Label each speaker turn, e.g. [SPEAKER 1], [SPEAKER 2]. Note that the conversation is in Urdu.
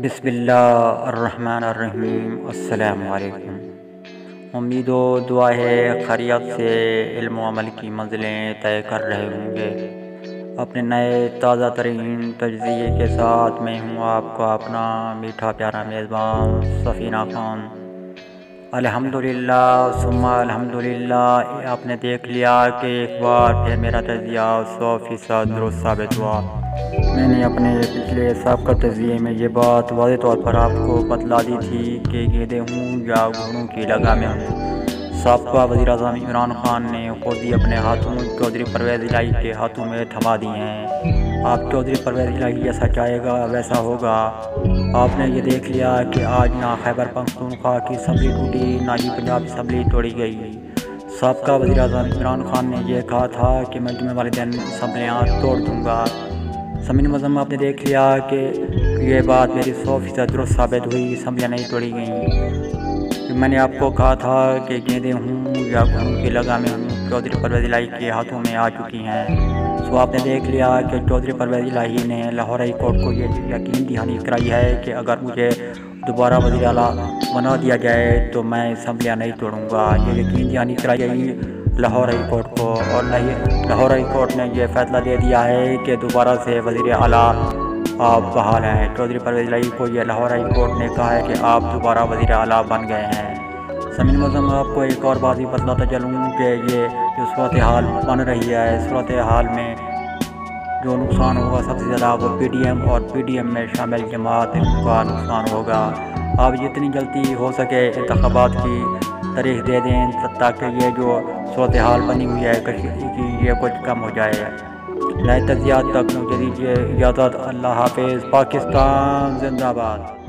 [SPEAKER 1] بسم اللہ الرحمن الرحیم۔ السلام علیکم۔ امید و دعا ہے خیریت سے علم و عمل کی منزلیں طے کر رہے ہوں گے۔ اپنے نئے تازہ ترین تجزیے کے ساتھ میں ہوں آپ کا اپنا میٹھا پیارا میزبان سفینہ خان۔ الحمدللہ ثم الحمدللہ، آپ نے دیکھ لیا کہ ایک بار پھر میرا تجزیہ 100% درست ثابت ہوا۔ میں نے اپنے پچھلے سابقہ تجزیے میں یہ بات واضح طور پر آپ کو بتلا دی تھی کہ گیدے ہوں یا گھوڑوں کی لگامیں ہوں، سابقہ وزیر اعظم عمران خان نے خود ہی اپنے ہاتھوں چودھری پرویز الہی کے ہاتھوں میں تھما دی ہیں۔ آپ چودھری پرویز الہی جیسا چاہے گا ویسا ہوگا۔ آپ نے یہ دیکھ لیا کہ آج نہ خیبر پختونخوا کی اسمبلی ٹوٹی، نہ ہی پنجاب اسمبلی توڑی گئی۔ سابقہ وزیر اعظم عمران خان نے یہ کہا تھا کہ میں جمعے والے دن اسمبلیاں توڑ دوں گا۔ سامعین معظم، آپ نے دیکھ لیا کہ یہ بات میری 100% درست ثابت ہوئی، اسمبلیاں نہیں توڑی گئیں۔ میں نے آپ کو کہا تھا کہ گیندیں ہوں یا گھوڑوں کی لگامیں ہوں، چودھری پرویز الہی کے ہاتھوں میں آ چکی ہیں۔ آپ نے دیکھ لیا کہ چودھری پرویز الہی نے لاہور ہائی کورٹ کو یہ یقین دہانی کرائی ہے کہ اگر مجھے دوبارہ وزیر اعلیٰ بنا دیا جائے تو میں اسمبلیاں نہیں توڑوں گا۔ یہ یقین دہانی کرائی گئی لاہور ہائی کورٹ کو، اور لاہور ہائی کورٹ نے یہ فیصلہ دے دیا ہے کہ دوبارہ سے وزیر اعلیٰ آپ بحال ہیں۔ چودھری پرویز الہی کو یہ لاہور ہائی کورٹ نے کہا ہے کہ آپ دوبارہ وزیر اعلیٰ بن گئے ہیں۔ سامعین معظم، آپ کو ایک اور بات بھی بتلاتا چلوں کہ یہ جو صورتحال بن رہی ہے، صورتحال میں جو نقصان ہوگا سب سے زیادہ وہ پی ڈی ایم اور پی ڈی ایم میں شامل جماعت کا نقصان ہوگا۔ آپ جتنی جلدی ہو سکے انتخابات کی تاریخ دے دیں تاکہ یہ جو صورتحال بنی ہوئی ہے کشیدگی کی یہ کچھ کم ہو جائے۔ نئے تجزیات تک مجھے دیجیے اجازت۔ اللہ حافظ۔ پاکستان زندہ باد۔